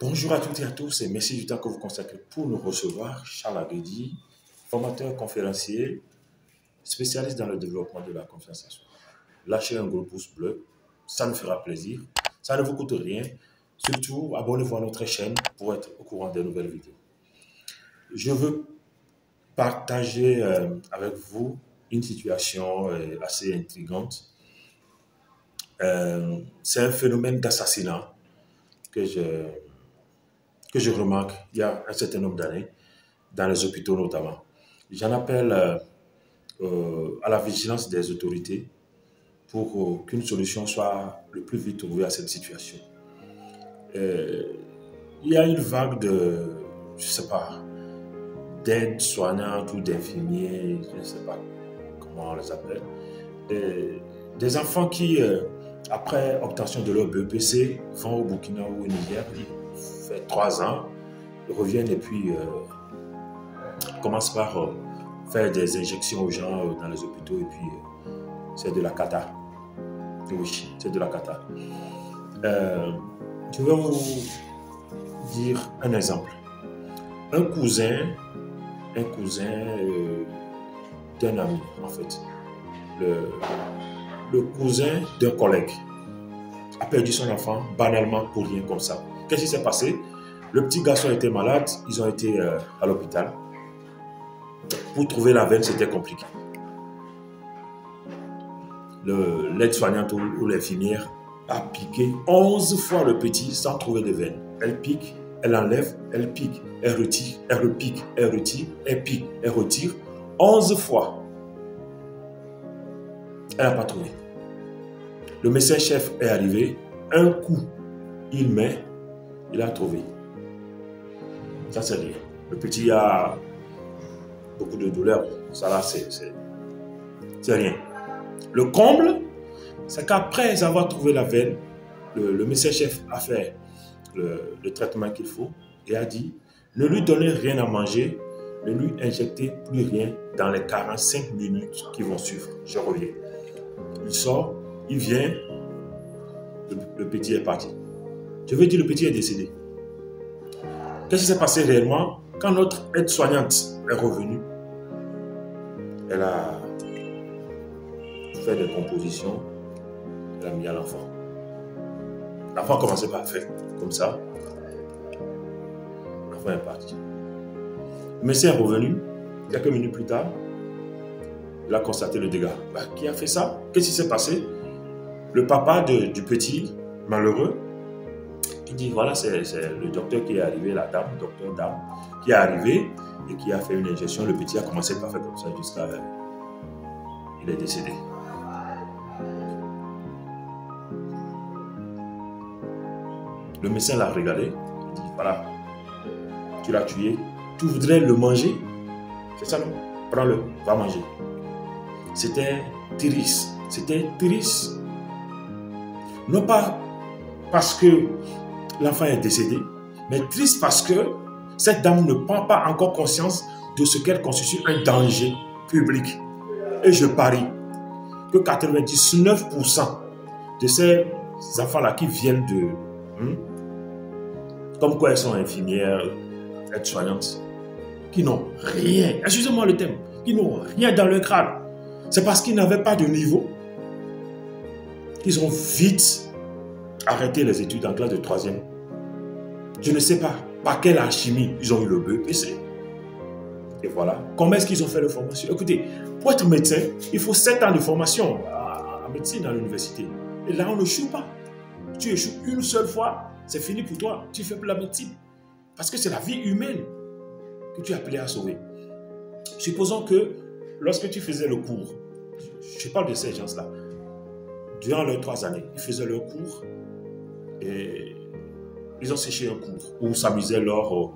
Bonjour à toutes et à tous et merci du temps que vous consacrez pour nous recevoir. Charles Aguedi, formateur conférencier, spécialiste dans le développement de la confiance en soi. Lâchez un gros pouce bleu, ça nous fera plaisir, ça ne vous coûte rien. Surtout, abonnez-vous à notre chaîne pour être au courant des nouvelles vidéos. Je veux partager avec vous une situation assez intrigante. C'est un phénomène d'assassinat que je remarque il y a un certain nombre d'années, dans les hôpitaux notamment. J'en appelle à la vigilance des autorités pour qu'une solution soit le plus vite trouvée à cette situation. Il y a une vague de, je ne sais pas, d'aides soignantes ou d'infirmiers, je ne sais pas comment on les appelle, des enfants qui, après obtention de leur BEPC, vont au Burkina ou au Niger, ils font 3 ans, ils reviennent et puis commencent par faire des injections aux gens dans les hôpitaux et puis c'est de la cata. Oui, c'est de la cata. Je vais vous dire un exemple. Un cousin d'un ami, en fait. Le cousin d'un collègue a perdu son enfant banalement pour rien comme ça. Qu'est-ce qui s'est passé? Le petit garçon était malade, ils ont été à l'hôpital. Pour trouver la veine, c'était compliqué. L'aide-soignante ou l'infirmière a piqué 11 fois le petit sans trouver de veine. Elle pique, elle enlève, elle pique, elle retire, elle repique, elle retire, elle pique, elle retire. 11 fois. Elle n'a pas trouvé. Le médecin-chef est arrivé. Un coup, il a trouvé. Ça, c'est rien. Le petit a beaucoup de douleur. Ça, là, c'est rien. Le comble, c'est qu'après avoir trouvé la veine, le médecin-chef a fait le traitement qu'il faut et a dit ne lui donnez rien à manger, ne lui injectez plus rien dans les 45 minutes qui vont suivre. Je reviens. Il sort, il vient, le petit est parti. Je veux dire, le petit est décédé. Qu'est-ce qui s'est passé réellement? Quand notre aide-soignante est revenue, elle a fait des compositions, elle a mis à l'enfant. L'enfant a commencé par faire comme ça. L'enfant est parti. Le médecin est revenu, quelques minutes plus tard, il a constaté le dégât. Qui a fait ça? Qu'est-ce qui s'est passé? Le papa du petit malheureux, il dit voilà, c'est le docteur qui est arrivé, la dame, docteur dame, qui est arrivé et qui a fait une injection. Le petit a commencé par faire comme ça jusqu'à il est décédé. Le médecin l'a regardé, il dit voilà, tu l'as tué, tu voudrais le manger? C'est ça non? Prends-le, va manger. C'était triste, non pas parce que l'enfant est décédé, mais triste parce que cette dame ne prend pas encore conscience de ce qu'elle constitue un danger public. Et je parie que 99% de ces enfants-là qui viennent comme quoi elles sont infirmières, aides-soignantes, qui n'ont rien, excusez-moi le thème, qui n'ont rien dans leur crâne. C'est parce qu'ils n'avaient pas de niveau qu'ils ont vite arrêté les études en classe de 3e. Je ne sais pas par quelle alchimie ils ont eu le BEPC. Et voilà. Comment est-ce qu'ils ont fait la formation? Écoutez, pour être médecin, il faut 7 ans de formation en médecine à l'université. Et là, on ne échoue pas. Tu échoues une seule fois, c'est fini pour toi. Tu fais plus la médecine. Parce que c'est la vie humaine que tu es appelé à sauver. Supposons que lorsque tu faisais le cours, je parle de ces gens-là, durant leurs 3 années, ils faisaient leur cours et ils ont séché un cours où s'amusaient lors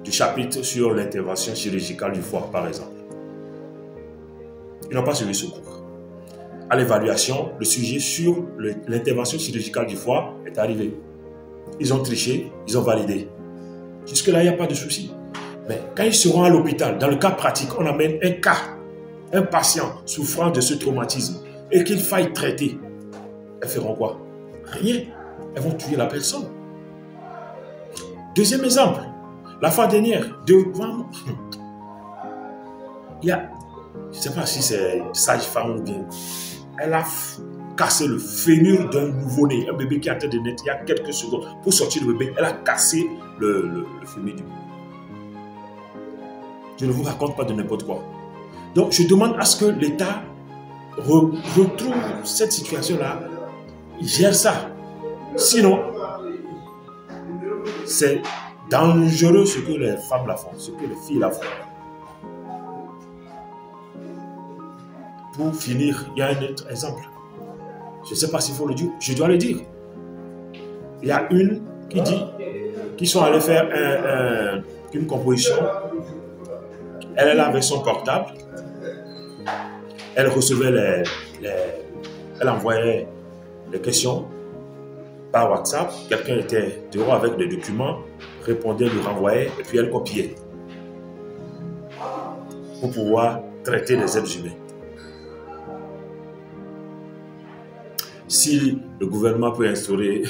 du chapitre sur l'intervention chirurgicale du foie, par exemple. Ils n'ont pas suivi ce cours. À l'évaluation, le sujet sur l'intervention chirurgicale du foie est arrivé. Ils ont triché, ils ont validé. Jusque-là, il n'y a pas de souci. Mais quand ils seront à l'hôpital, dans le cas pratique, on amène un patient souffrant de ce traumatisme et qu'il faille traiter. Elles feront quoi? Rien. Elles vont tuer la personne. Deuxième exemple, la fois dernière, devant, il y a, je ne sais pas si c'est sage-femme ou bien, elle a cassé le fémur d'un nouveau-né, un bébé qui a été de naître il y a quelques secondes. Pour sortir le bébé, elle a cassé le fémur du bébé. Je ne vous raconte pas de n'importe quoi. Donc, je demande à ce que l'État retrouve cette situation-là, gère ça. Sinon, c'est dangereux ce que les femmes la font, ce que les filles la font. Pour finir, il y a un autre exemple. Je ne sais pas s'il faut le dire, je dois le dire. Il y a une qui dit qu'ils sont allés faire une composition. Elle est là avec son portable. Elle recevait elle envoyait les questions par WhatsApp. Quelqu'un était dehors avec des documents, répondait, lui renvoyait, et puis elle copiait pour pouvoir traiter les êtres humains. Si le gouvernement peut instaurer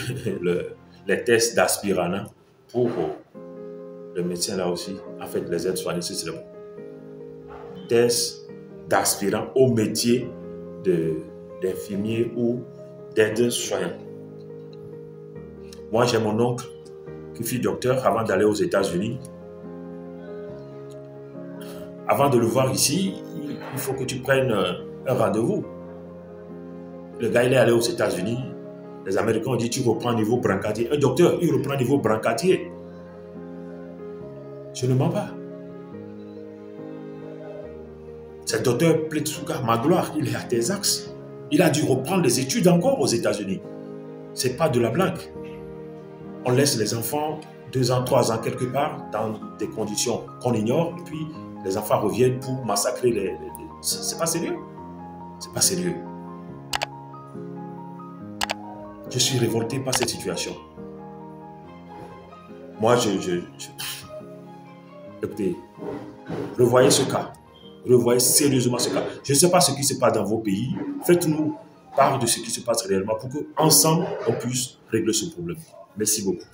les tests d'Aspirana pour le médecin là aussi, en fait les aides-soignants, c'est bon. Tests d'aspirant au métier d'infirmier ou d'aide-soignant. Moi, j'ai mon oncle qui fut docteur avant d'aller aux États-Unis. Avant de le voir ici, il faut que tu prennes un rendez-vous. Le gars, il est allé aux États-Unis. Les Américains ont dit, tu reprends niveau brancardier. Un docteur, il reprend niveau brancardier. Je ne mens pas. C'est le docteur Pletsuka Magloire, il est à Texas. Il a dû reprendre les études encore aux États-Unis. Ce n'est pas de la blague. On laisse les enfants 2 ans, 3 ans quelque part dans des conditions qu'on ignore et puis les enfants reviennent pour massacrer les... C'est pas sérieux. C'est pas sérieux. Je suis révolté par cette situation. Moi, écoutez, revoyez ce cas. Revoyez sérieusement ce cas. Je ne sais pas ce qui se passe dans vos pays. Faites-nous part de ce qui se passe réellement pour qu'ensemble, on puisse régler ce problème. Merci beaucoup.